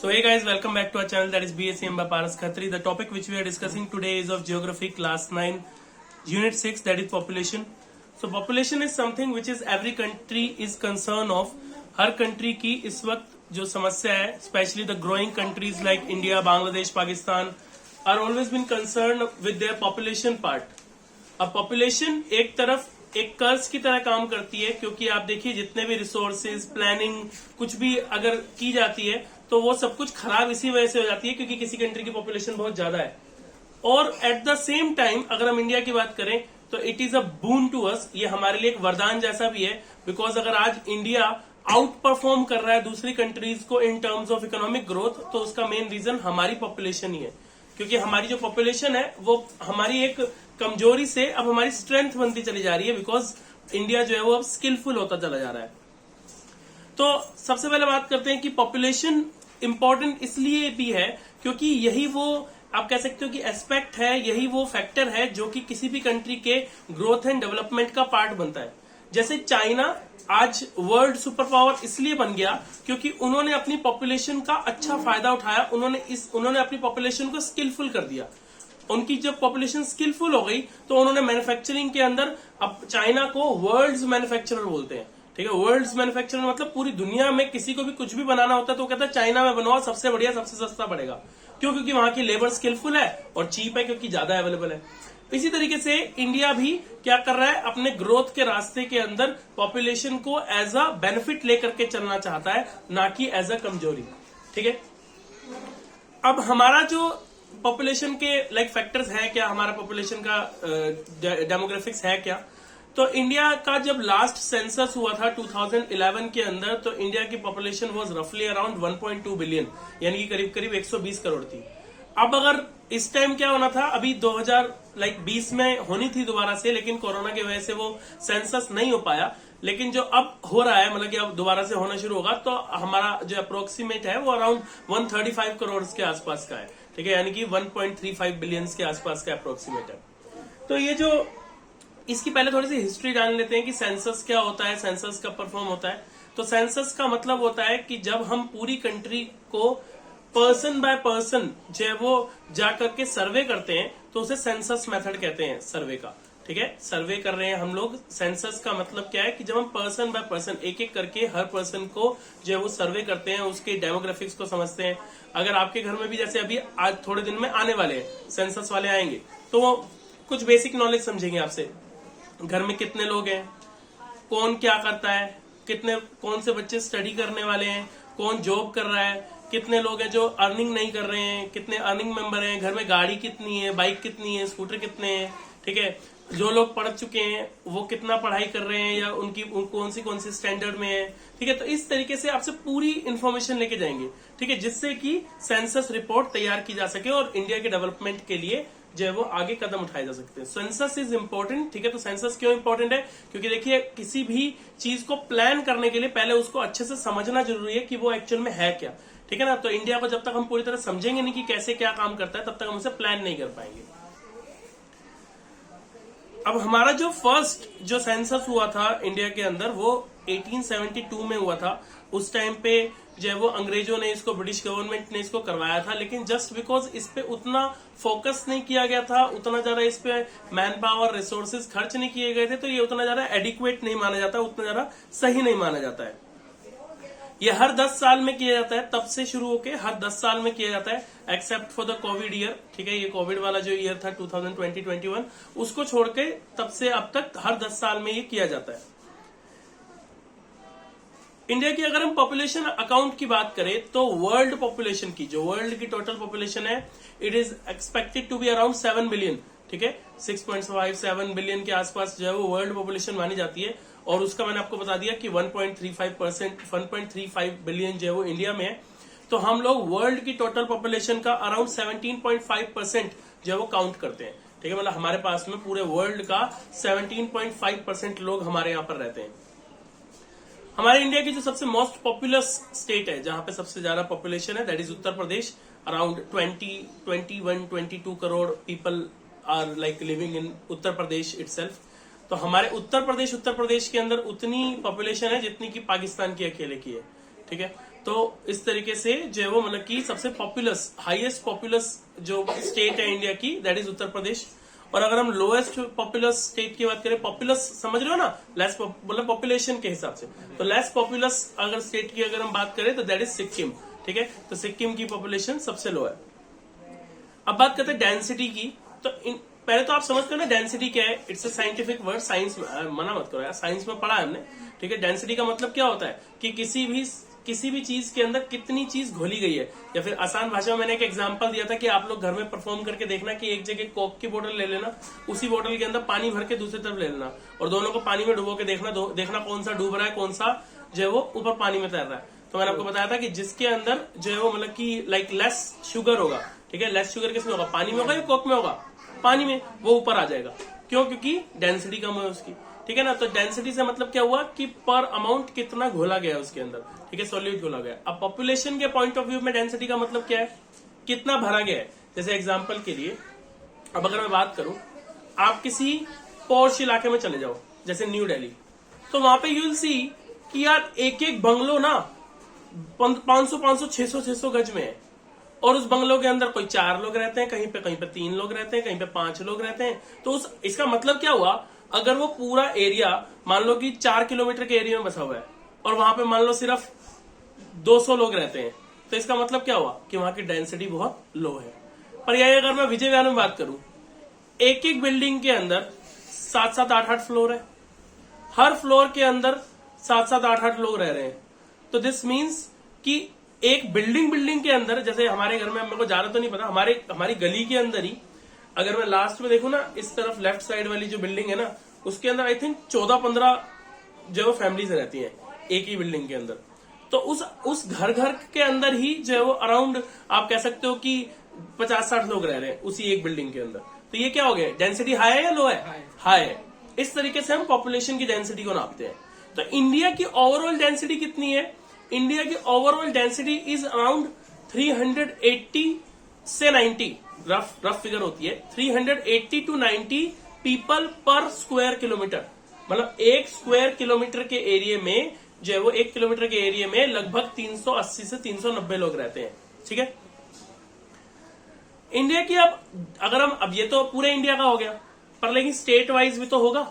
So hey guys, welcome back to our channel, that is BSc by Paras Khatri. The topic which we are discussing today is of Geography class 9 unit 6, that is population. So population is something which is every country is concerned of. Her country की इस वक्त जो समस्या है, especially the growing countries like India, Bangladesh, Pakistan are always been concerned with their population part. अब population एक तरफ एक कर्ज की तरह काम करती है, क्योंकि आप देखिए जितने भी रिसोर्सेज प्लानिंग कुछ भी अगर की जाती है तो वो सब कुछ खराब इसी वजह से हो जाती है क्योंकि किसी कंट्री की पॉपुलेशन बहुत ज्यादा है. और एट द सेम टाइम अगर हम इंडिया की बात करें तो it is a boon to us, ये हमारे लिए एक वरदान जैसा भी है. बिकॉज अगर आज इंडिया आउट परफॉर्म कर रहा है दूसरी कंट्रीज को in terms of economic growth, तो उसका मेन रीजन हमारी पॉपुलेशन ही है. क्योंकि हमारी जो पॉपुलेशन है वो हमारी एक कमजोरी से अब हमारी स्ट्रेंथ बनती चली जा रही है, बिकॉज इंडिया जो है वो अब स्किलफुल होता चला जा रहा है. तो सबसे पहले बात करते हैं कि पॉपुलेशन इंपॉर्टेंट इसलिए भी है क्योंकि यही वो आप कह सकते हो कि एस्पेक्ट है, यही वो फैक्टर है जो कि किसी भी कंट्री के ग्रोथ एंड डेवलपमेंट का पार्ट बनता है. जैसे चाइना आज वर्ल्ड सुपर पावर इसलिए बन गया क्योंकि उन्होंने अपनी पॉपुलेशन का अच्छा फायदा उठाया. उन्होंने अपनी पॉपुलेशन को स्किलफुल कर दिया. उनकी जब पॉपुलेशन स्किलफुल हो गई तो उन्होंने मैन्युफैक्चरिंग के अंदर, अब चाइना को वर्ल्ड्स मैन्युफैक्चरर बोलते हैं. ठीक है, वर्ल्ड्स मैन्युफैक्चरर मतलब पूरी दुनिया में किसी को भी कुछ भी बनाना होता है तो वो कहता है चाइना में बनवाओ, सबसे बढ़िया सबसे सस्ता पड़ेगा. क्यों? क्योंकि वहां की लेबर स्किलफुल है और चीप है, क्योंकि ज्यादा अवेलेबल है. इसी तरीके से इंडिया भी क्या कर रहा है, अपने ग्रोथ के रास्ते के अंदर पॉपुलेशन को एज अ बेनिफिट लेकर के चलना चाहता है, ना कि एज अ कमजोरी. ठीक है, अब हमारा जो पॉपुलेशन के लाइक फैक्टर्स है क्या, हमारा पॉपुलेशन का डेमोग्राफिक्स है क्या. तो इंडिया का जब लास्ट सेंसस हुआ था 2011 के अंदर, तो इंडिया की पॉपुलेशन वाज रफली अराउंड 1.2 बिलियन, यानी कि करीब करीब 120 करोड़ थी. अब अगर इस टाइम क्या होना था, अभी 2020 में होनी थी दोबारा से, लेकिन कोरोना की वजह से वो सेंसस नहीं हो पाया. लेकिन जो अब हो रहा है, मतलब कि अब दोबारा से होना शुरू होगा, तो हमारा जो अप्रोक्सीमेट है वो अराउंड 135 करोड़ के आसपास का है. ठीक है, यानी कि 1.35 बिलियन के आसपास का अप्रोक्सीमेट है. तो ये जो इसकी पहले थोड़ी सी हिस्ट्री जान लेते हैं कि सेंसस क्या होता है, सेंसस कब परफॉर्म होता है. तो सेंसस का मतलब होता है कि जब हम पूरी कंट्री को पर्सन बाय पर्सन जो है वो जाकर के सर्वे करते हैं तो उसे सेंसस मेथड कहते हैं सर्वे का. ठीक है, सर्वे कर रहे हैं हम लोग. सेंसस का मतलब क्या है कि जब हम पर्सन बाय पर्सन एक एक करके हर पर्सन को जो है वो सर्वे करते हैं, उसके डेमोग्राफिक्स को समझते हैं. अगर आपके घर में भी जैसे अभी आज थोड़े दिन में आने वाले हैं सेंसस वाले आएंगे, तो वो कुछ बेसिक नॉलेज समझेंगे आपसे. घर में कितने लोग हैं, कौन क्या करता है, कौन से बच्चे स्टडी करने वाले हैं, कौन जॉब कर रहा है, कितने लोग हैं जो अर्निंग नहीं कर रहे हैं, कितने अर्निंग मेंबर हैं, घर में गाड़ी कितनी है, बाइक कितनी है, स्कूटर कितने हैं. ठीक है, जो लोग पढ़ चुके हैं वो कितना पढ़ाई कर रहे हैं या उनकी कौन सी स्टैंडर्ड में है. ठीक है, तो इस तरीके से आपसे पूरी इंफॉर्मेशन लेके जाएंगे. ठीक है, जिससे कि सेंसस रिपोर्ट तैयार की जा सके और इंडिया के डेवलपमेंट के लिए जो है वो आगे कदम उठाए जा सकते हैं. Census is important. ठीक है, तो सेंसस क्यों इम्पोर्टेंट है, क्योंकि देखिए किसी भी चीज को प्लान करने के लिए पहले उसको अच्छे से समझना जरूरी है कि वो एक्चुअल में है क्या. ठीक है ना, तो इंडिया को जब तक हम पूरी तरह समझेंगे नहीं कि कैसे क्या काम करता है, तब तक हम उसे प्लान नहीं कर पाएंगे. अब हमारा जो फर्स्ट जो सेंसस हुआ था इंडिया के अंदर वो 1872 में हुआ था. उस टाइम पे जो है वो अंग्रेजों ने इसको, ब्रिटिश गवर्नमेंट ने इसको करवाया था, लेकिन जस्ट बिकॉज इस पे उतना फोकस नहीं किया गया था, उतना ज्यादा इस पे मैन पावर रिसोर्सेज खर्च नहीं किए गए थे, तो ये उतना ज्यादा एडिक्वेट नहीं माना जाता, उतना ज्यादा सही नहीं माना जाता है. ये हर 10 साल में किया जाता है, तब से शुरू होके हर 10 साल में किया जाता है, except for the Covid year. ठीक है, ये कोविड वाला जो ईयर था 2020-21, उसको छोड़ के तब से अब तक हर 10 साल में ये किया जाता है. इंडिया की अगर हम पॉपुलेशन अकाउंट की बात करें तो वर्ल्ड पॉपुलेशन की, जो वर्ल्ड की टोटल पॉपुलेशन है, it is expected to be around 7 billion. ठीक है, 6.57 बिलियन के आसपास जो है वो वर्ल्ड पॉपुलेशन मानी जाती है. और उसका मैंने आपको बता दिया कि 1.35 बिलियन जो है वो इंडिया में है. तो हम लोग वर्ल्ड की टोटल पॉपुलेशन का अराउंड 17.5% जो है वो काउंट करते हैं. ठीक है, मतलब हमारे पास में पूरे वर्ल्ड का 17.5% लोग हमारे यहाँ पर रहते हैं. हमारे इंडिया की जो सबसे मोस्ट पॉपुलस स्टेट है, जहां पे सबसे ज्यादा पॉपुलेशन है, that is Uttar Pradesh. Around 21-22 crore people are like living in Uttar Pradesh itself. तो हमारे उत्तर प्रदेश के अंदर उतनी पॉपुलेशन है जितनी कि पाकिस्तान की अकेले की है. ठीक है, तो इस तरीके से जो है वो मतलब कि सबसे पॉपुलस हाईएस्ट पॉपुलस जो स्टेट है इंडिया की दैट इज उत्तर प्रदेश। और अगर हम लोएस्ट पॉपुलस स्टेट की बात करें, पॉपुलस समझ रहे हो ना, लेस मतलब पॉपुलेशन के हिसाब से, तो लेस पॉपुलस अगर स्टेट की अगर हम बात करें तो दैट इज सिक्किम। ठीक है, तो सिक्किम की पॉपुलेशन सबसे लो है। अब बात करते हैं डेंसिटी की। तो पहले तो आप समझते हो ना डेंसिटी क्या है, it's a scientific word. Science मना मत करो यार, साइंस में पढ़ा है हमने। ठीक है, डेंसिटी का मतलब क्या होता है कि किसी भी चीज के अंदर कितनी चीज घोली गई है। या फिर आसान भाषा में मैंने एक एग्जांपल दिया था कि आप लोग घर में परफॉर्म करके देखना कि एक जगह कोक की बोतल ले लेना, उसी बोतल के अंदर पानी भर के दूसरी तरफ ले लेना और दोनों को पानी में डुबो के देखना कौन सा डूब रहा है, कौन सा जो है वो ऊपर पानी में तैर रहा है। तो मैंने आपको बताया था कि जिसके अंदर जो है वो मतलब कि लाइक लेस शुगर होगा, ठीक है, लेस शुगर किसमें होगा, पानी में होगा या कोक में होगा, पानी में, वो ऊपर आ जाएगा। क्यों? क्योंकि डेंसिटी कम है उसकी। ठीक है ना, तो डेंसिटी से मतलब क्या हुआ कि पर अमाउंट कितना घोला गया उसके अंदर। ठीक है, सॉल्यूट घोला गया। अब पॉपुलेशन के पॉइंट ऑफ व्यू में डेंसिटी का मतलब क्या है, कितना भरा गया है। जैसे एग्जांपल के लिए अब अगर मैं बात करूं, आप किसी पॉश इलाके में चले जाओ जैसे न्यू दिल्ली, तो वहां पे यू विल सी कि यार एक एक बंगलो ना 500 600 गज में है और उस बंगलों के अंदर कोई 4 लोग रहते हैं, कहीं पे 3 लोग रहते हैं, कहीं पे 5 लोग रहते हैं। तो इसका मतलब क्या हुआ, अगर वो पूरा एरिया मान लो कि 4 किलोमीटर के एरिया में बसा हुआ है और वहां पे मान लो सिर्फ 200 लोग रहते हैं, तो इसका मतलब क्या हुआ कि वहां की डेंसिटी बहुत लो है। पर यही अगर मैं विजय विहार में बात करूं, एक एक बिल्डिंग के अंदर 7-7 8-8 फ्लोर है, हर फ्लोर के अंदर 7-7 8-8 लोग रह रहे हैं। तो दिस मीन्स कि एक बिल्डिंग के अंदर, जैसे हमारे घर में, मेरे को ज्यादा तो नहीं पता, हमारी गली के अंदर ही अगर मैं लास्ट में देखूं ना, इस तरफ लेफ्ट साइड वाली जो बिल्डिंग है ना, उसके अंदर आई थिंक 14-15 जो फैमिलीज रहती हैं एक ही बिल्डिंग के अंदर। तो उस घर के अंदर ही जो है वो अराउंड आप कह सकते हो कि 50-60 लोग रह रहे हैं उसी एक बिल्डिंग के अंदर। तो ये क्या हो गया, डेंसिटी हाई है या लो है? हाई है। इस तरीके से हम पॉपुलेशन की डेंसिटी को नापते हैं। तो इंडिया की ओवरऑल डेंसिटी कितनी है? इंडिया की ओवरऑल डेंसिटी इज अराउंड 380 से 90, रफ फिगर होती है, 380 to 90 पीपल पर स्क्वायर किलोमीटर। मतलब एक स्क्वायर किलोमीटर के एरिया में जो है वो 1 किलोमीटर के एरिया में लगभग 380 से 390 लोग रहते हैं। ठीक है, इंडिया की अब ये तो पूरे इंडिया का हो गया, पर लेकिन स्टेट वाइज भी तो होगा।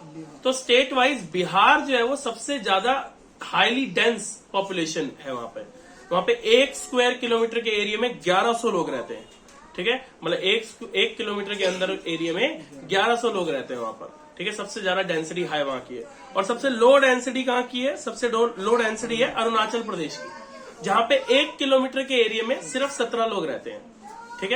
तो स्टेट वाइज बिहार जो है वो सबसे ज्यादा हाईली डेंस पॉपुलेशन है। वहां पे 1 स्क्वायर किलोमीटर के एरिया में 1100 लोग रहते हैं। ठीक है, मतलब एक किलोमीटर के अंदर एरिया में 1100 लोग रहते हैं वहां पर। ठीक है, सबसे ज्यादा डेंसिटी हाई वहां की है। और सबसे लो डेंसिटी कहां की है? सबसे लो डेंसिटी है अरुणाचल प्रदेश की, जहां पे 1 किलोमीटर के एरिया में सिर्फ 17 लोग रहते हैं। ठीक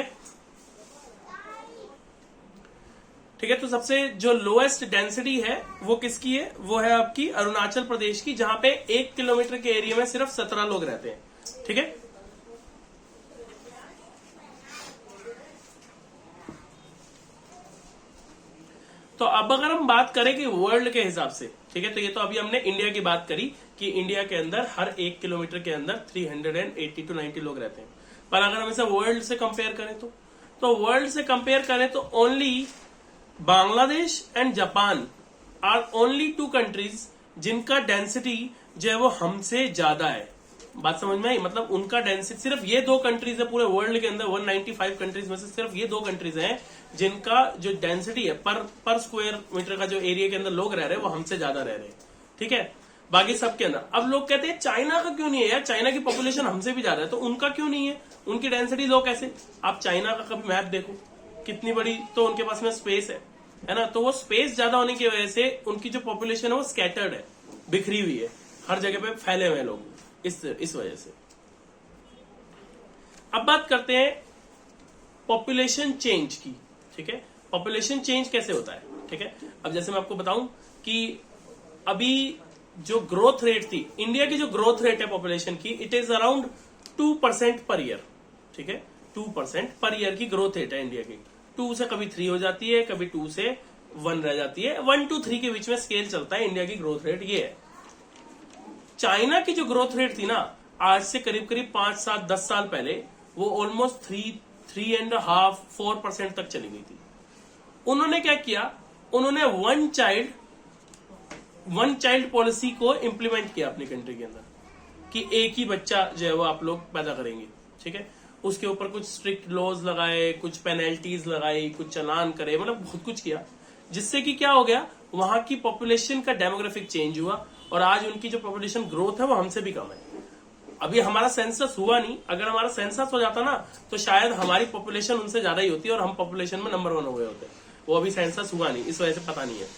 है, तो सबसे जो लोएस्ट डेंसिटी है वो किसकी है? वो है आपकी अरुणाचल प्रदेश की, जहां पे 1 किलोमीटर के एरिया में सिर्फ 17 लोग रहते हैं। ठीक है, तो अब अगर हम बात करें कि वर्ल्ड के हिसाब से, ठीक है, तो ये तो अभी हमने इंडिया की बात करी कि इंडिया के अंदर हर 1 किलोमीटर के अंदर 380 to 90 लोग रहते हैं। पर अगर हम इसे वर्ल्ड से कंपेयर करें तो वर्ल्ड से कंपेयर करें तो only Bangladesh and Japan are only 2 countries जिनका डेंसिटी जो है वो हमसे ज्यादा है। बात समझ में आई? मतलब उनका डेंसिटी, सिर्फ ये 2 कंट्रीज है पूरे वर्ल्ड के अंदर, 195 कंट्रीज में से सिर्फ ये 2 कंट्रीज हैं जिनका जो डेंसिटी है पर स्क्वायर मीटर का जो एरिया के अंदर लोग रह रहे हैं वो हमसे ज्यादा रह रहे हैं। ठीक है, बाकी सबके अंदर। अब लोग कहते हैं चाइना का क्यों नहीं है यार, चाइना की पॉपुलेशन हमसे भी ज्यादा है, तो उनका क्यों नहीं है, उनकी डेंसिटी लो कैसे? आप चाइना का कभी मैप देखो, कितनी बड़ी तो उनके पास में स्पेस है ना। तो वो स्पेस ज्यादा होने की वजह से उनकी जो पॉपुलेशन है वो स्कैटर्ड है, बिखरी हुई है, हर जगह पे फैले हुए लोग, इस वजह से। अब बात करते हैं पॉपुलेशन चेंज की। ठीक है, पॉपुलेशन चेंज कैसे होता है? ठीक है, अब जैसे मैं आपको बताऊं कि अभी जो ग्रोथ रेट थी इंडिया की, जो ग्रोथ रेट है पॉपुलेशन की, it is around 2% per year. ठीक है, 2% पर ईयर की ग्रोथ रेट है इंडिया की। 2 से कभी 3 हो जाती है, कभी 2 से 1 रह जाती है, 1 to 3 के बीच में स्केल चलता है। इंडिया की ग्रोथ रेट ये है। चाइना की जो ग्रोथ रेट थी ना, आज से करीब 5-7-10 साल पहले, वो ऑलमोस्ट 3.5-4% तक चली गई थी। उन्होंने क्या किया, उन्होंने वन चाइल्ड पॉलिसी को इंप्लीमेंट किया अपनी कंट्री के अंदर, कि एक ही बच्चा जो है वो आप लोग पैदा करेंगे, ठीक है। उसके ऊपर कुछ स्ट्रिक्ट लॉज लगाए, कुछ पेनल्टीज लगाई, कुछ चालान करे, मतलब बहुत कुछ किया, जिससे कि क्या हो गया, वहां की पॉपुलेशन का डेमोग्राफिक चेंज हुआ और आज उनकी जो पॉपुलेशन ग्रोथ है वो हमसे भी कम है। अभी हमारा सेंसस हुआ नहीं, अगर हमारा सेंसस हो जाता ना तो शायद हमारी पॉपुलेशन उनसे ज्यादा ही होती और हम पॉपुलेशन में नंबर 1 हो गए होते। वो अभी सेंसस हुआ नहीं, इस वजह से पता नहीं है।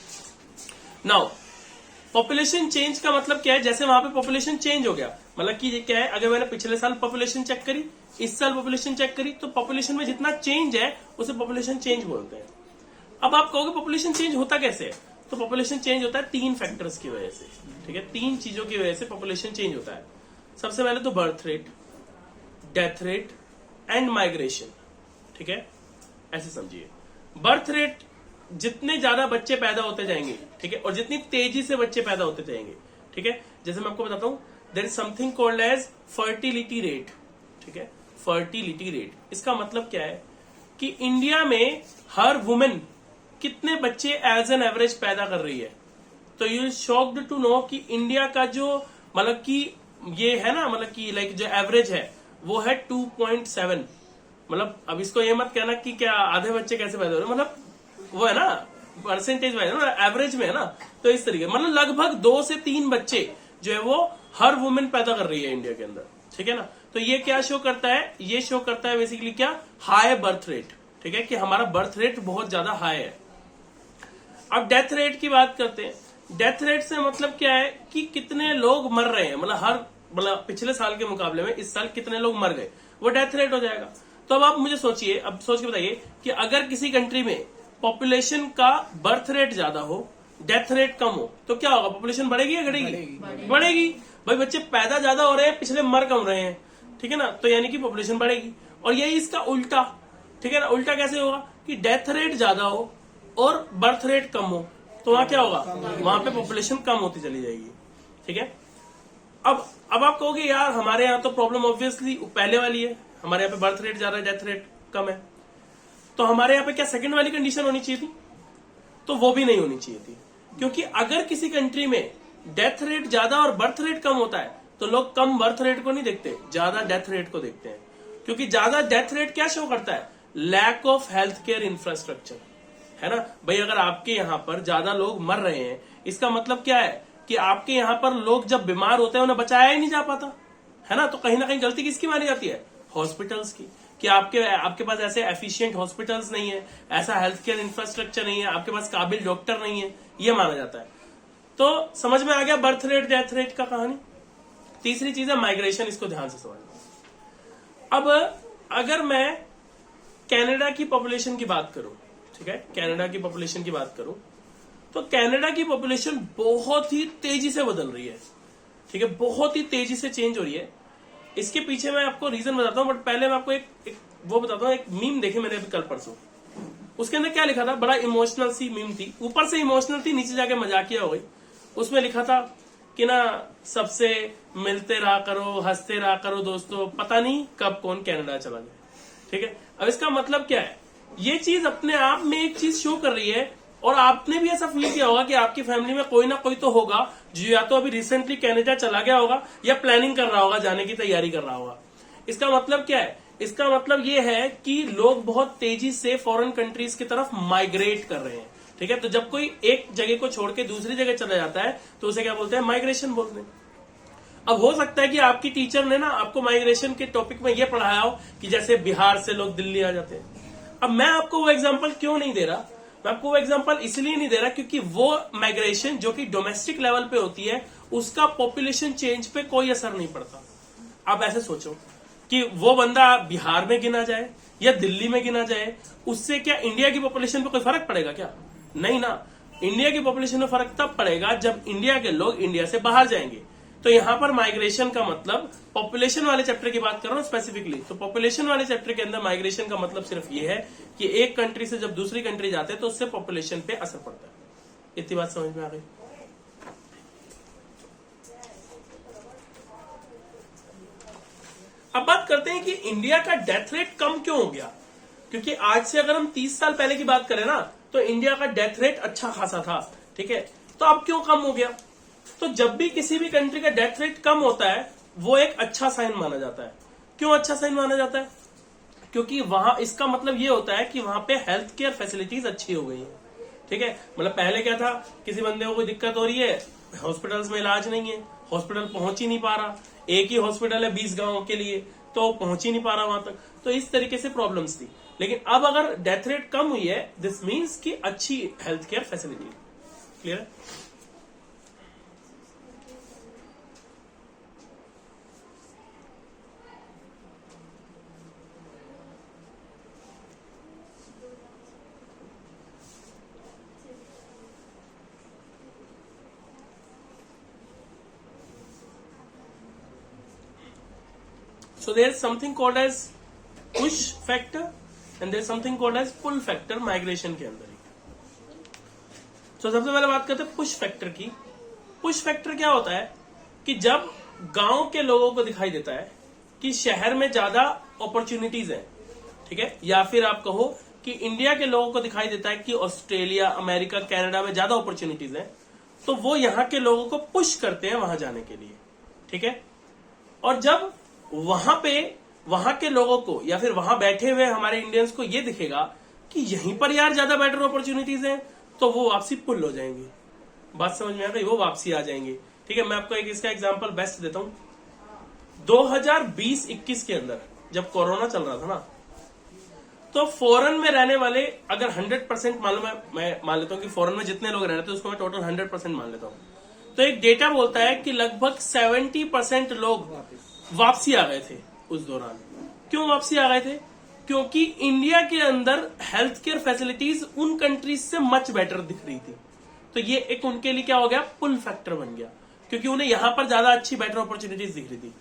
नाउ पॉपुलेशन चेंज का मतलब क्या है, जैसे वहां पे पॉपुलेशन चेंज हो गया, मतलब कि ये क्या है, अगर मैंने पिछले साल पॉपुलेशन चेक करी, इस साल पॉपुलेशन चेक करी, तो पॉपुलेशन में जितना चेंज है उसे पॉपुलेशन चेंज बोलते हैं। अब आप कहोगे पॉपुलेशन चेंज होता कैसे है, तो पॉपुलेशन चेंज होता है 3 फैक्टर्स की वजह से, ठीक है। 3 चीजों की वजह से पॉपुलेशन चेंज होता है। सबसे पहले तो birth rate, death rate and migration, ठीक है। ऐसे समझिए, बर्थ रेट जितने ज्यादा बच्चे पैदा होते जाएंगे, ठीक है, और जितनी तेजी से बच्चे पैदा होते जाएंगे, ठीक है, जैसे मैं आपको बताता हूं, there is something called as fertility rate, ठीक है। फर्टिलिटी रेट, इसका मतलब क्या है कि इंडिया में हर वुमेन कितने बच्चे एज एन एवरेज पैदा कर रही है। तो यू शॉक्ड टू नो कि इंडिया का जो मतलब कि ये है ना, मतलब कि लाइक जो एवरेज है वो है 2.7। मतलब अब इसको ये मत कहना कि क्या आधे बच्चे कैसे पैदा हो रहे हैं, मतलब वो है ना परसेंटेज वाइज ना, एवरेज में है ना, तो इस तरीके मतलब लगभग 2 से 3 बच्चे जो है वो हर वुमेन पैदा कर रही है इंडिया के अंदर, ठीक है ना। तो ये क्या शो करता है, ये शो करता है बेसिकली क्या, हाई बर्थ रेट, ठीक है, कि हमारा बर्थ रेट बहुत ज्यादा हाई है। अब डेथ रेट की बात करते हैं। डेथ रेट से मतलब क्या है कि कितने लोग मर रहे हैं, मतलब पिछले साल के मुकाबले में इस साल कितने लोग मर गए, वो डेथ रेट हो जाएगा। तो अब आप मुझे सोचिए, अब सोच के बताइए कि अगर किसी कंट्री में पॉपुलेशन का बर्थ रेट ज्यादा हो, डेथ रेट कम हो, तो क्या होगा, पॉपुलेशन बढ़ेगी या घटेगी? बढ़ेगी। भाई बच्चे पैदा ज्यादा हो रहे हैं, पिछले मर कम रहे हैं, ठीक है ना, तो यानी कि पॉपुलेशन बढ़ेगी। और यही इसका उल्टा, ठीक है ना, उल्टा कैसे होगा कि डेथ रेट ज्यादा हो और बर्थ रेट कम हो, तो वहां क्या होगा, वहां पे पॉपुलेशन कम होती चली जाएगी, ठीक है। अब आप कहोगे यार हमारे यहाँ तो प्रॉब्लम ऑब्वियसली पहले वाली है, हमारे यहाँ पे बर्थ रेट ज्यादा है, डेथ रेट कम है, तो हमारे यहाँ पे क्या सेकंड वाली कंडीशन होनी चाहिए थी? तो वो भी नहीं होनी चाहिए थी, क्योंकि अगर किसी कंट्री में डेथ रेट ज्यादा और बर्थ रेट कम होता है तो लोग कम बर्थ रेट को नहीं देखते, ज्यादा डेथ रेट को देखते हैं। क्योंकि ज्यादा डेथ रेट क्या शो करता है, lack of health care infrastructure, है ना। भाई अगर आपके यहाँ पर ज्यादा लोग मर रहे हैं, इसका मतलब क्या है कि आपके यहाँ पर लोग जब बीमार होते हैं उन्हें बचाया ही नहीं जा पाता, है ना। तो कहीं ना कहीं गलती किसकी मानी जाती है, हॉस्पिटल्स की, कि आपके पास ऐसे एफिशिएंट हॉस्पिटल्स नहीं है, ऐसा हेल्थ केयर इंफ्रास्ट्रक्चर नहीं है, आपके पास काबिल डॉक्टर नहीं है, ये माना जाता है। तो समझ में आ गया बर्थ रेट डेथ रेट का कहानी। तीसरी चीज है माइग्रेशन, इसको ध्यान से समझना। अब अगर मैं कनाडा की पॉपुलेशन की बात करूं, ठीक है, कनाडा की पॉपुलेशन की बात करूं, तो कनाडा की पॉपुलेशन बहुत ही तेजी से बदल रही है, ठीक है, बहुत ही तेजी से चेंज हो रही है। इसके पीछे मैं आपको रीजन बताता हूं, बट पहले मैं आपको एक वो बताता हूं। एक मीम देखे मैंने अभी कल परसों, उसके अंदर क्या लिखा था, बड़ा इमोशनल सी मीम थी, ऊपर से इमोशनल थी, नीचे जाके मजाकिया हो गई। उसमें लिखा था कि ना सबसे मिलते रहा करो, हंसते रहा करो दोस्तों, पता नहीं कब कौन कनाडा चला जाए, ठीक है। अब इसका मतलब क्या है, ये चीज अपने आप में एक चीज शो कर रही है, और आपने भी ऐसा फील किया होगा कि आपकी फैमिली में कोई ना कोई तो होगा जो या तो अभी रिसेंटली कनाडा चला गया होगा या प्लानिंग कर रहा होगा, जाने की तैयारी कर रहा होगा। इसका मतलब क्या है, इसका मतलब ये है कि लोग बहुत तेजी से फॉरेन कंट्रीज की तरफ माइग्रेट कर रहे हैं, ठीक है। तो जब कोई एक जगह को छोड़ के दूसरी जगह चला जाता है तो उसे क्या बोलते हैं, माइग्रेशन बोलते हैं। अब हो सकता है कि आपकी टीचर ने ना आपको माइग्रेशन के टॉपिक में यह पढ़ाया हो कि जैसे बिहार से लोग दिल्ली आ जाते हैं। अब मैं आपको वो एग्जांपल क्यों नहीं दे रहा, मैं आपको वो एग्जांपल इसलिए नहीं दे रहा क्योंकि वो माइग्रेशन जो कि डोमेस्टिक लेवल पे होती है उसका पॉपुलेशन चेंज पे कोई असर नहीं पड़ता। आप ऐसे सोचो कि वो बंदा बिहार में गिना जाए या दिल्ली में गिना जाए, उससे क्या इंडिया की पॉपुलेशन पे कोई फर्क पड़ेगा क्या? नहीं ना। इंडिया की पॉपुलेशन में फर्क तब पड़ेगा जब इंडिया के लोग इंडिया से बाहर जाएंगे। तो यहां पर माइग्रेशन का मतलब, पॉपुलेशन वाले चैप्टर की बात कर रहा हूं स्पेसिफिकली, तो पॉपुलेशन वाले चैप्टर के अंदर माइग्रेशन का मतलब सिर्फ ये है कि एक कंट्री से जब दूसरी कंट्री जाते हैं तो उससे पॉपुलेशन पे असर पड़ता है। इतनी बात समझ में आ गई? अब बात करते हैं कि इंडिया का डेथ रेट कम क्यों हो गया, क्योंकि आज से अगर हम 30 साल पहले की बात करें ना तो इंडिया का डेथ रेट अच्छा खासा था, ठीक है। तो अब क्यों कम हो गया? तो जब भी किसी भी कंट्री का डेथ रेट कम होता है वो एक अच्छा साइन माना जाता है। क्यों अच्छा साइन माना जाता है? क्योंकि वहां इसका मतलब ये होता है कि वहां पे हेल्थ केयर फैसिलिटीज अच्छी हो गई है। ठीक है, मतलब पहले क्या था, किसी बंदे को कोई दिक्कत हो रही है, हॉस्पिटल्स में इलाज नहीं है, हॉस्पिटल पहुंच ही नहीं पा रहा, एक ही हॉस्पिटल है 20 गांव के लिए, तो पहुंच ही नहीं पा रहा वहां तक। तो इस तरीके से प्रॉब्लम्स थी। लेकिन अब अगर डेथ रेट कम हुई है, दिस मीन्स कि अच्छी हेल्थ केयर फैसिलिटी। क्लियर है? So there is something called as push factor and there is something called as pull factor migration के अंदर ही। तो सबसे पहले बात करते हैं पुश फैक्टर की। पुश फैक्टर क्या होता है कि जब गांव के लोगों को दिखाई देता है कि शहर में ज्यादा अपॉर्चुनिटीज हैं, ठीक है, या फिर आप कहो कि इंडिया के लोगों को दिखाई देता है कि ऑस्ट्रेलिया, अमेरिका, कनाडा में ज्यादा अपॉर्चुनिटीज हैं, तो वो यहाँ के लोगों को पुश करते हैं वहां जाने के लिए। ठीक है, और जब वहां के लोगों को या फिर वहां बैठे हुए हमारे इंडियंस को ये दिखेगा कि यहीं पर यार ज्यादा बेटर अपॉर्चुनिटीज हैं, तो वो वापसी पुल हो जाएंगे। बात समझ में आ गई? वो वापसी आ जाएंगे। ठीक है, मैं आपको एक इसका एग्जांपल बेस्ट देता हूं। 2020-21 के अंदर जब कोरोना चल रहा था ना, तो फॉरेन में रहने वाले अगर 100% मान लो, मैं मान लेता हूं कि फॉरेन में जितने लोग रह रहे थे उसको मैं टोटल 100% मान लेता हूं, तो एक डेटा बोलता है कि लगभग 70% लोग वापसी आ गए थे उस दौरान। क्यों वापसी आ गए थे? क्योंकि इंडिया के अंदर हेल्थ केयर फैसिलिटीज उन कंट्रीज से मच बेटर दिख रही थी। तो ये एक उनके लिए क्या हो गया, पुल फैक्टर बन गया, क्योंकि उन्हें यहां पर ज्यादा अच्छी बेटर अपॉर्चुनिटीज दिख रही थी।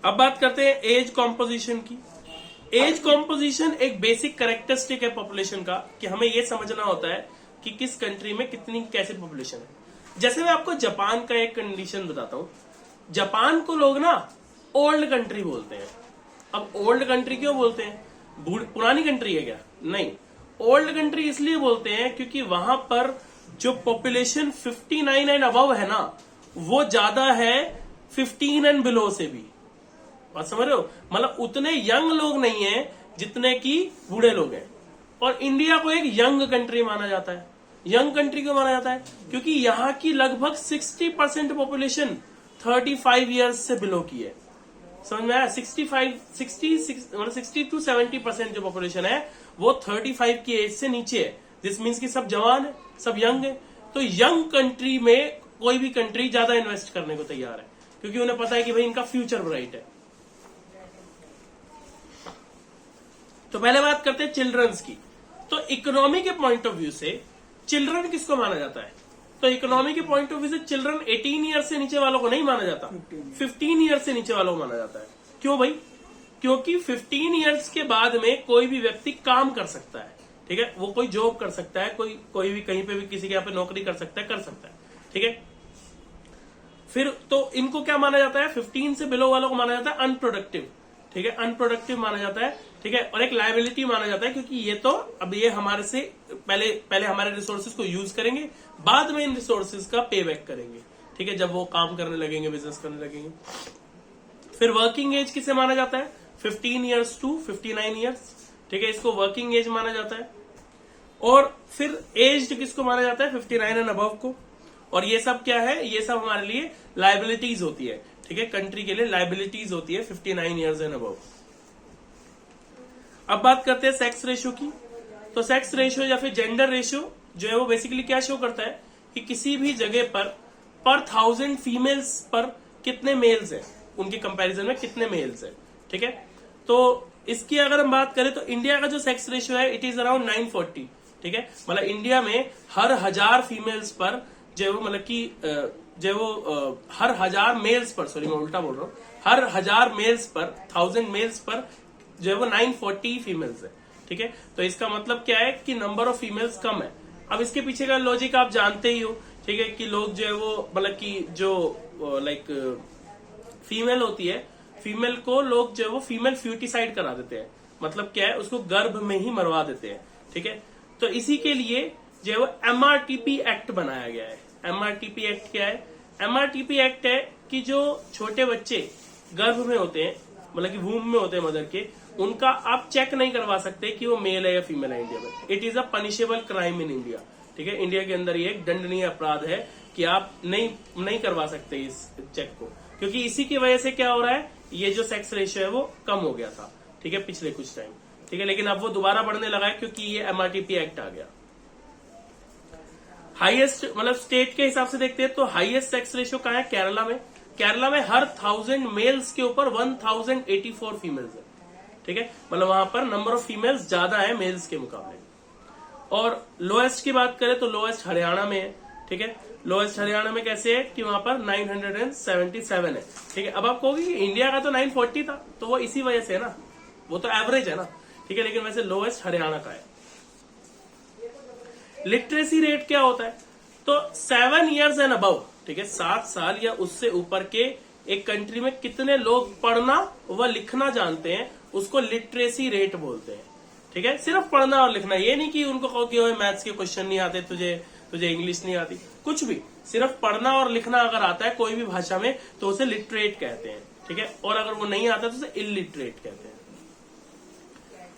अब बात करते हैं एज कॉम्पोजिशन की। एज कॉम्पोजिशन एक बेसिक कैरेक्टरिस्टिक है पॉपुलेशन का, कि हमें यह समझना होता है कि किस कंट्री में कितनी कैसी पॉपुलेशन है। जैसे मैं आपको जापान का एक कंडीशन बताता हूं। जापान को लोग ना ओल्ड कंट्री बोलते हैं। अब ओल्ड कंट्री क्यों बोलते हैं? पुरानी कंट्री है क्या? नहीं, ओल्ड कंट्री इसलिए बोलते हैं क्योंकि वहां पर जो पॉपुलेशन 59 एंड अबव है ना, वो ज्यादा है 15 एंड बिलो से भी। बात समझ रहे हो? मतलब उतने यंग लोग नहीं है जितने की बूढ़े लोग हैं। और इंडिया को एक यंग कंट्री माना जाता है। यंग कंट्री क्यों माना जाता है? क्योंकि यहाँ की लगभग 60% पॉपुलेशन 35 इयर्स से बिलो की है। समझ में आया? 60 to 70% जो पॉपुलेशन है वो 35 की एज से नीचे है। दिस मीन्स कि सब जवान है, सब यंग है। तो यंग कंट्री में कोई भी कंट्री ज्यादा इन्वेस्ट करने को तैयार है, क्योंकि उन्हें पता है कि भाई इनका फ्यूचर ब्राइट है। तो पहले बात करते हैं चिल्ड्रंस की। तो इकोनॉमी के पॉइंट ऑफ व्यू से चिल्ड्रन किसको माना जाता है? तो इकोनॉमी के पॉइंट ऑफ व्यू से चिल्ड्रन 18 ईयर से नीचे वालों को नहीं माना जाता, 15 ईयर से नीचे वालों को माना जाता है। क्यों भाई? क्योंकि 15 ईयर्स के बाद में कोई भी व्यक्ति काम कर सकता है। ठीक है, वो कोई जॉब कर सकता है, कोई भी कहीं पे भी किसी के यहाँ पे नौकरी कर सकता है, कर सकता है। ठीक है, फिर तो इनको क्या माना जाता है? 15 से बिलो वालों को माना जाता है अनप्रोडक्टिव। ठीक है, अनप्रोडक्टिव माना जाता है। ठीक है, और एक लायबिलिटी माना जाता है, क्योंकि ये तो अब ये हमारे से पहले हमारे रिसोर्सेज को यूज करेंगे, बाद में इन रिसोर्सेज का पे बैक करेंगे। ठीक है, जब वो काम करने लगेंगे, बिजनेस करने लगेंगे। फिर वर्किंग एज किसे माना जाता है? 15 ईयर्स टू 59 ईयर्स। ठीक है, इसको वर्किंग एज माना जाता है। और फिर एज किसको माना जाता है? 59 एंड अबव को। और ये सब क्या है? ये सब हमारे लिए लाइबिलिटीज होती है। ठीक है, कंट्री के लिए लाइबिलिटीज होती है 59 ईयर्स एंड अबव। अब बात करते हैं सेक्स रेशियो की। तो सेक्स रेशियो या फिर जेंडर रेशियो जो है वो बेसिकली क्या शो करता है कि किसी भी जगह पर 1000 फीमेल्स पर कितने मेल्स हैं, उनके कंपैरिजन में कितने मेल्स हैं। ठीक है, तो इसकी अगर हम बात करें तो इंडिया का जो सेक्स रेशियो है इट इज अराउंड 940। ठीक है, मतलब इंडिया में हर 1000 फीमेल्स पर जो वो मतलब कि जो वो हर 1000 मेल्स पर, सॉरी मैं उल्टा बोल रहा हूँ, हर 1000 मेल्स पर 1000 मेल्स पर जो है वो 940 फीमेल्स है। ठीक है, तो इसका मतलब क्या है कि नंबर ऑफ फीमेल्स कम है। अब इसके पीछे का लॉजिक आप जानते ही हो। ठीक है, कि लोग जो है वो मतलब कि जो लाइक फीमेल होती है, फीमेल को लोग जो है वो फीमेल फ्यूटिसाइड करा देते हैं, मतलब क्या है, उसको गर्भ में ही मरवा देते हैं। ठीक है, तो इसी के लिए जो है वो MRTP एक्ट बनाया गया है। MRTP एक्ट क्या है? MRTP एक्ट है कि जो छोटे बच्चे गर्भ में होते हैं, मतलब कि वूम में होते हैं मदर के, उनका आप चेक नहीं करवा सकते कि वो मेल है या फीमेल है इंडिया में। It is a punishable crime in India. ठीक है, इंडिया के अंदर ये एक दंडनीय अपराध है कि आप नहीं करवा सकते इस चेक को, क्योंकि इसी की वजह से क्या हो रहा है, ये जो सेक्स रेशियो है वो कम हो गया था। ठीक है, पिछले कुछ टाइम। ठीक है, लेकिन अब वो दोबारा बढ़ने लगा है क्योंकि ये MRTP एक्ट आ गया। हाईएस्ट, मतलब स्टेट के हिसाब से देखते हैं तो हाईएस्ट सेक्स रेशियो कहाँ है? केरला में। केरला में हर 1000 मेल्स के ऊपर 1084 फीमेल्स है। ठीक है, मतलब वहां पर नंबर ऑफ फीमेल्स ज्यादा है मेल्स के मुकाबले। और लोएस्ट की बात करें तो लोएस्ट हरियाणा में है। ठीक है, लोएस्ट हरियाणा में कैसे है कि वहां पर 977 है। ठीक है, अब आप कहोगे कि इंडिया का तो 940 था, तो वो इसी वजह से है ना, वो तो एवरेज है ना। ठीक है, लेकिन वैसे लोएस्ट हरियाणा का है। लिटरेसी रेट क्या होता है? तो 7 years एंड अबव, ठीक है, 7 साल या उससे ऊपर के एक कंट्री में कितने लोग पढ़ना व लिखना जानते हैं, उसको लिटरेसी रेट बोलते हैं। ठीक है, सिर्फ पढ़ना और लिखना, ये नहीं कि उनको कहो कि मैथ्स के क्वेश्चन नहीं आते, तुझे इंग्लिश नहीं आती, कुछ भी, सिर्फ पढ़ना और लिखना अगर आता है कोई भी भाषा में तो उसे लिटरेट कहते हैं। ठीक है, और अगर वो नहीं आता तो उसे इलिटरेट कहते हैं।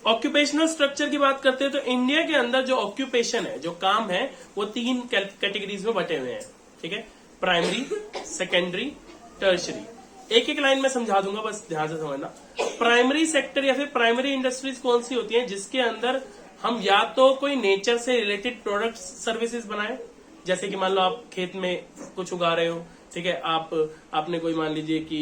ऑक्यूपेशनल स्ट्रक्चर की बात करते हैं तो इंडिया के अंदर जो ऑक्यूपेशन है, जो काम है, वो 3 कैटेगरीज में बटे हुए हैं। ठीक है, प्राइमरी, सेकेंडरी, टर्शरी। एक एक लाइन में समझा दूंगा, बस ध्यान से समझना। प्राइमरी सेक्टर या फिर प्राइमरी इंडस्ट्रीज कौन सी होती हैं? जिसके अंदर हम या तो कोई नेचर से रिलेटेड प्रोडक्ट सर्विसेज बनाए, जैसे कि मान लो आप खेत में कुछ उगा रहे हो। ठीक है, आपने कोई मान लीजिए कि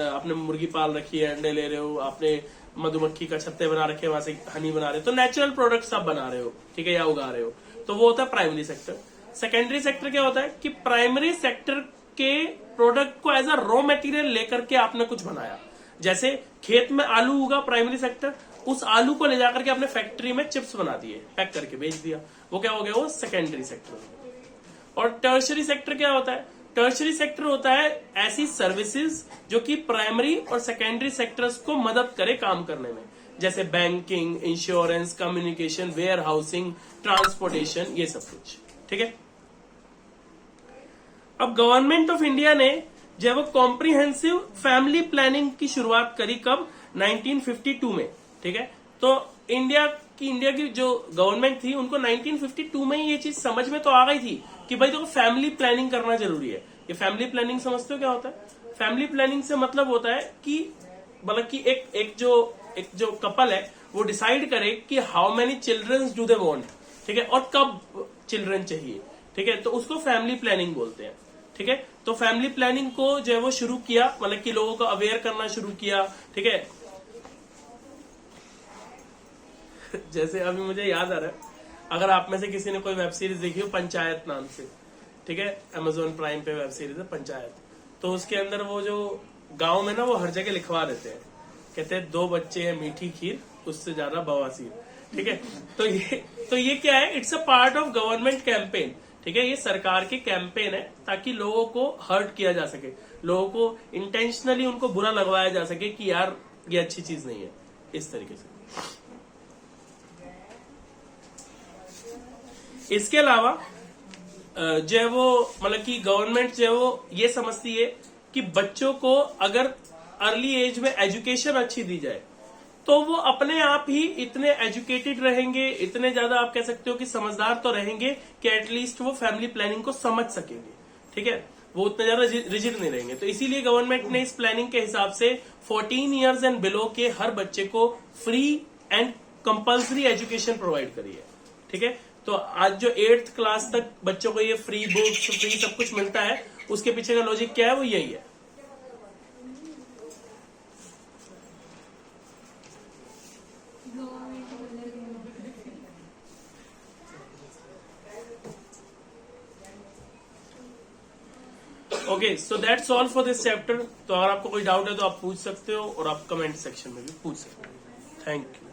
आपने मुर्गी पाल रखी है, अंडे ले रहे हो, आपने मधुमक्खी का छत्ते बना रखे, वहां से हनी बना रहे हो, तो नेचुरल प्रोडक्ट्स आप बना रहे हो। ठीक है, या उगा रहे हो, तो वो होता है प्राइमरी सेक्टर। सेकेंडरी सेक्टर क्या होता है कि प्राइमरी सेक्टर के प्रोडक्ट को एज अ रॉ मटेरियल लेकर के आपने कुछ बनाया, जैसे खेत में आलू उगा, प्राइमरी सेक्टर, उस आलू को ले जाकर के आपने फैक्ट्री में चिप्स बना दिए, पैक करके बेच दिया, वो क्या हो गया? वो सेकेंडरी सेक्टर। और टर्शरी सेक्टर क्या होता है? टर्शरी सेक्टर होता है ऐसी सर्विसेज जो कि प्राइमरी और सेकेंडरी सेक्टर्स को मदद करे काम करने में, जैसे banking, insurance, communication, warehousing, transportation, ये सब कुछ। ठीक है, अब गवर्नमेंट ऑफ इंडिया ने जो है वो कॉम्प्रिहेंसिव फैमिली प्लानिंग की शुरुआत करी, कब? 1952 में। ठीक है, तो इंडिया की जो गवर्नमेंट थी, उनको 1952 में ही ये चीज समझ में तो आ गई थी कि भाई देखो फैमिली प्लानिंग करना जरूरी है। ये फैमिली प्लानिंग समझते हो क्या होता है? फैमिली प्लानिंग से मतलब होता है कि मतलब कि एक जो कपल है वो डिसाइड करे कि how many childrens do they want. ठीक है, और कब चिल्ड्रन चाहिए। ठीक है, तो उसको फैमिली प्लानिंग बोलते हैं। ठीक है, तो फैमिली प्लानिंग को जो है वो शुरू किया, मतलब कि लोगों को अवेयर करना शुरू किया। ठीक है, जैसे अभी मुझे याद आ रहा है, अगर आप में से किसी ने कोई वेब सीरीज देखी हो पंचायत नाम से, ठीक है, अमेजोन प्राइम पे वेब सीरीज है पंचायत, तो उसके अंदर वो जो गांव में ना वो हर जगह लिखवा देते हैं, कहते हैं 2 बच्चे हैं मीठी खीर, उससे ज्यादा बवासीर। ठीक है, तो ये क्या है? It's a part of government campaign. ठीक है, ये सरकार के कैंपेन है ताकि लोगों को हर्ट किया जा सके, लोगों को इंटेंशनली उनको बुरा लगवाया जा सके कि यार ये अच्छी चीज नहीं है, इस तरीके से। इसके अलावा जो है वो मतलब कि गवर्नमेंट जो है वो ये समझती है कि बच्चों को अगर अर्ली एज में एजुकेशन अच्छी दी जाए तो वो अपने आप ही इतने एजुकेटेड रहेंगे, इतने ज्यादा आप कह सकते हो कि समझदार तो रहेंगे कि एटलीस्ट वो फैमिली प्लानिंग को समझ सकेंगे। ठीक है, वो उतने ज्यादा रिजिड नहीं रहेंगे। तो इसीलिए गवर्नमेंट ने इस प्लानिंग के हिसाब से 14 years एंड बिलो के हर बच्चे को free and compulsory education provide करी है। ठीक है, तो आज जो 8th क्लास तक बच्चों को ये फ्री बुक्स, फ्री सब कुछ मिलता है, उसके पीछे का लॉजिक क्या है? वो यही है। Okay, so that's all for this chapter. तो अगर आपको कोई डाउट है तो आप पूछ सकते हो और आप कमेंट सेक्शन में भी पूछ सकते हो। Thank you.